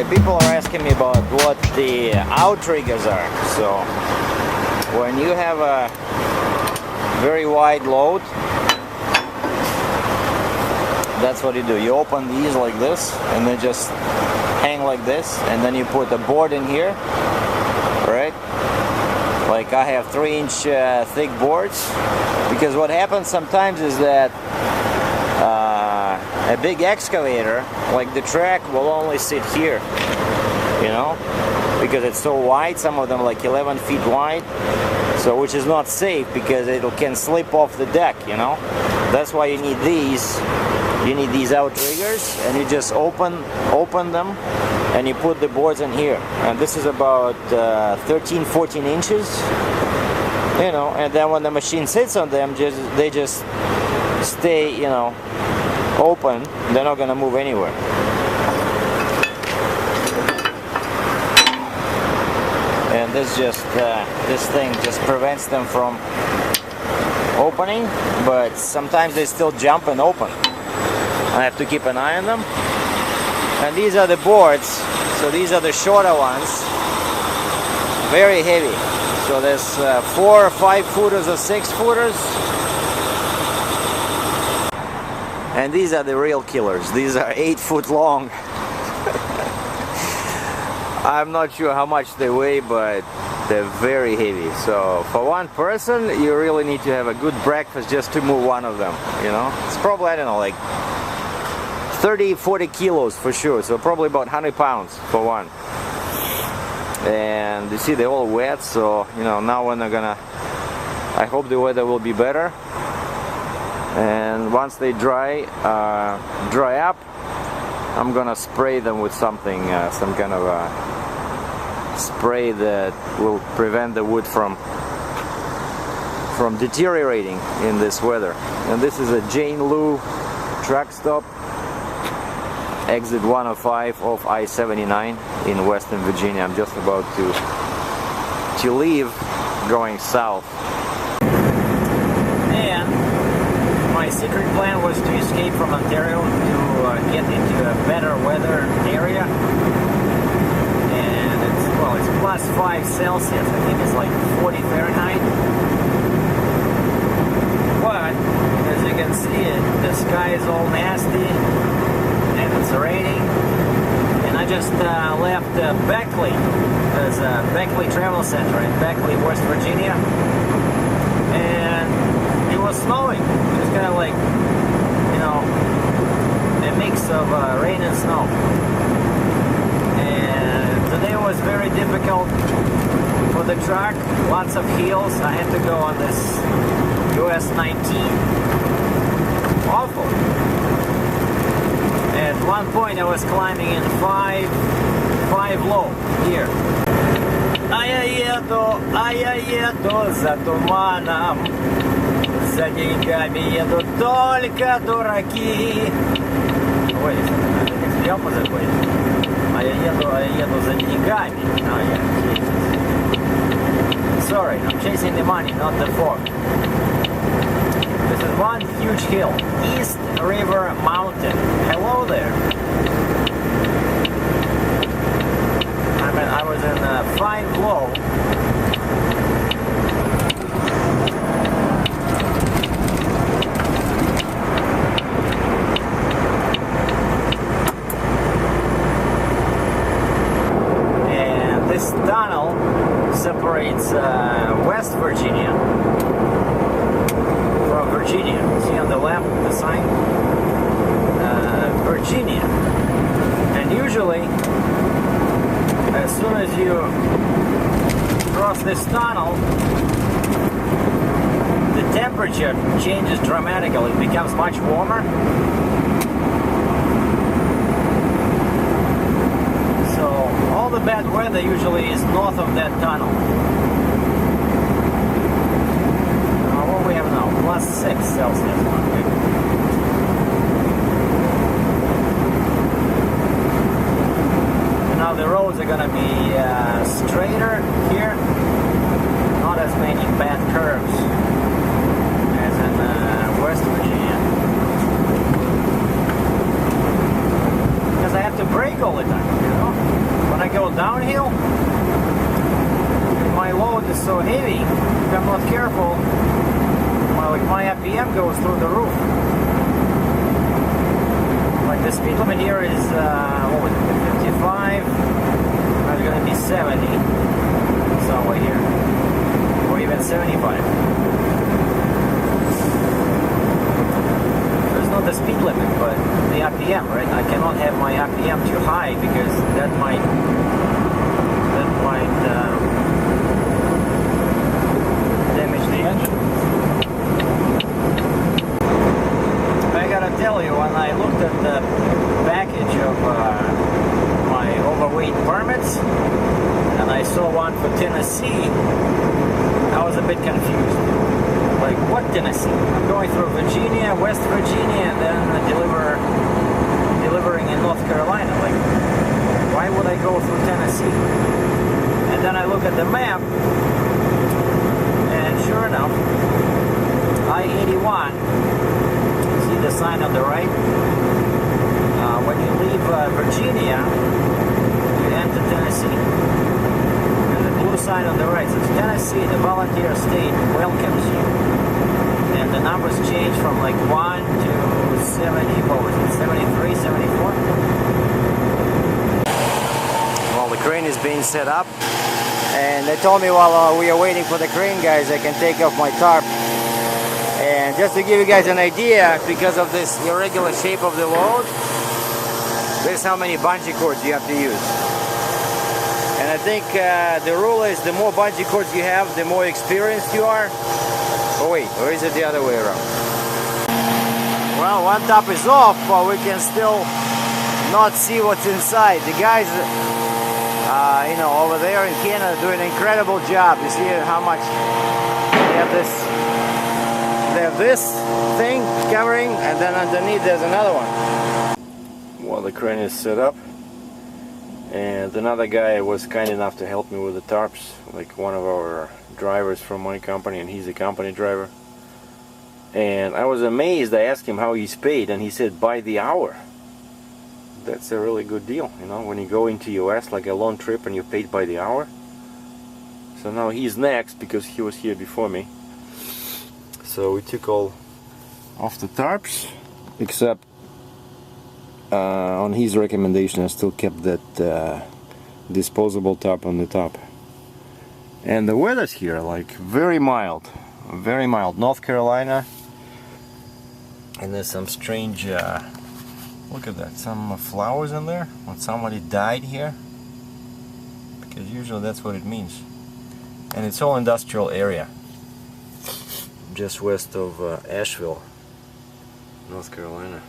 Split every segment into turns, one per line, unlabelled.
Okay, people are asking me about what the outriggers are. So when you have a very wide load, that's what you do. You open these like this and they just hang like this, and then you put a board in here, right? Like I have 3-inch thick boards, because what happens sometimes is that a big excavator like the track will only sit here, you know, because it's so wide. Some of them like 11 feet wide, so which is not safe because it can slip off the deck, you know. That's why you need these. You need these outriggers, and you just open them, and you put the boards in here. And this is about 13-14 inches, you know. And then when the machine sits on them, they just stay, you know, open. They're not gonna move anywhere. And this thing just prevents them from opening, but sometimes they still jump and open. I have to keep an eye on them. And these are the boards, so these are the shorter ones, very heavy. So there's 4 or 5 footers or 6 footers. And these are the real killers. These are 8 foot long. I'm not sure how much they weigh, but they're very heavy. So for one person, you really need to have a good breakfast just to move one of them, you know. It's probably, I don't know, like 30-40 kilos for sure, so probably about 100 pounds for one. And you see they're all wet, so you know, now when they're gonna, I hope the weather will be better, and once they dry up, I'm gonna spray them with something, some kind of a spray that will prevent the wood from deteriorating in this weather. And this is a Jane Lou truck stop, exit 105 off I-79 in Western Virginia. I'm just about to leave, going south. And my secret plan was to escape from Ontario to get into a better weather area. And it's plus 5 Celsius. I think it's like 40 Fahrenheit. But as you can see, the sky is all nasty. And it's raining, and I just left Beckley. There's a Beckley Travel Center in Beckley, West Virginia, and it was snowing. It was kind of like, you know, a mix of rain and snow. And today was very difficult for the truck. Lots of hills. I had to go on this US 19. Awful. At one point I was climbing in 5 low here. А я еду за туманом, за деньгами едут только дураки. Ой, я позабыл. А я еду за деньгами. Sorry, I'm chasing the money, not the fork. This is one huge hill, East River Mountain. Hello there. I was in 5 low. And this tunnel separates West Virginia from Virginia. See on the left, the sign? Virginia. And usually, as soon as you cross this tunnel, the temperature changes dramatically. It becomes much warmer. So all the bad weather usually is north of that tunnel. What we have now? Plus 6 Celsius. Now the roads are gonna be straighter here, not as many bad curves as in West Virginia. Because I have to brake all the time, you know. downhill, my load is so heavy, if I'm not careful, my RPM goes through the roof. Like the speed limit here is, what was it, 55, that's going to be 70, somewhere here, or even 75. So it's not the speed limit, but the RPM, right? I cannot have my RPM too high because that might damage the engine. I gotta tell you, when I looked at the package of my overweight permits and I saw one for Tennessee, I was a bit confused. Like, what Tennessee? I'm going through Virginia, West Virginia, and then delivering in North Carolina. Like, why would I go through Tennessee? And then I look at the map, and sure enough, I-81, see the sign on the right? When you leave Virginia, you enter Tennessee. And the blue sign on the right says Tennessee, the volunteer state, welcomes you. And the numbers change from like 1 to 70, what was it, 73, 74? Well, the crane is being set up. And they told me while we are waiting for the crane guys, I can take off my tarp. And just to give you guys an idea, because of this irregular shape of the load, this is how many bungee cords you have to use. And I think the rule is the more bungee cords you have, the more experienced you are. Oh wait, or is it the other way around? Well, one top is off, but we can still not see what's inside. The guys, you know, over there in Canada do an incredible job. You see how much they have this. They have this thing covering, and then underneath there's another one. Well, the crane is set up, and another guy was kind enough to help me with the tarps, like one of our drivers from my company, and he's a company driver. And I was amazed. I asked him how he's paid, and he said by the hour. That's a really good deal, you know, when you go into US like a long trip and you're paid by the hour. So now he's next because he was here before me. So we took all off the tarps, except on his recommendation I still kept that disposable tarp on the top. And the weather's here like very mild, North Carolina. And there's some strange, look at that, some flowers in there. When somebody died here, because usually that's what it means. And it's all industrial area, just west of Asheville, North Carolina.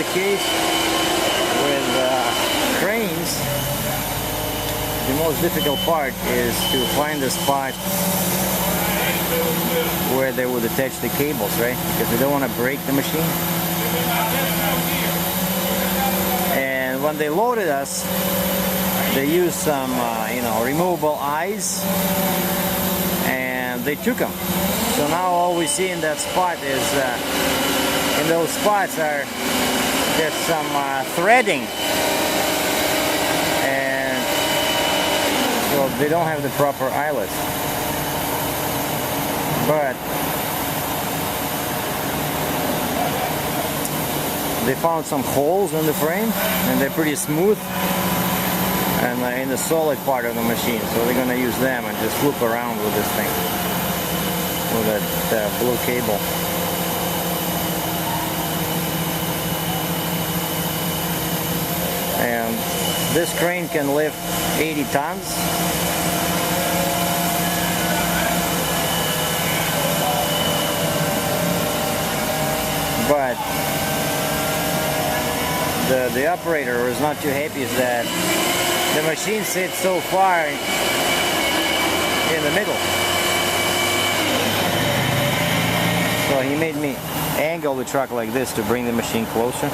the case with cranes. The most difficult part is to find the spot where they would attach the cables, right? Because we don't want to break the machine. And when they loaded us, they used some, removable eyes, and they took them. So now all we see in that spot is, in those spots are just some threading, and so they don't have the proper eyelets. But they found some holes in the frame, and they're pretty smooth, and in the solid part of the machine, so they're gonna use them and just loop around with this thing, with that blue cable. And this crane can lift 80 tons. But the operator was not too happy that the machine sits so far in the middle. So he made me angle the truck like this to bring the machine closer.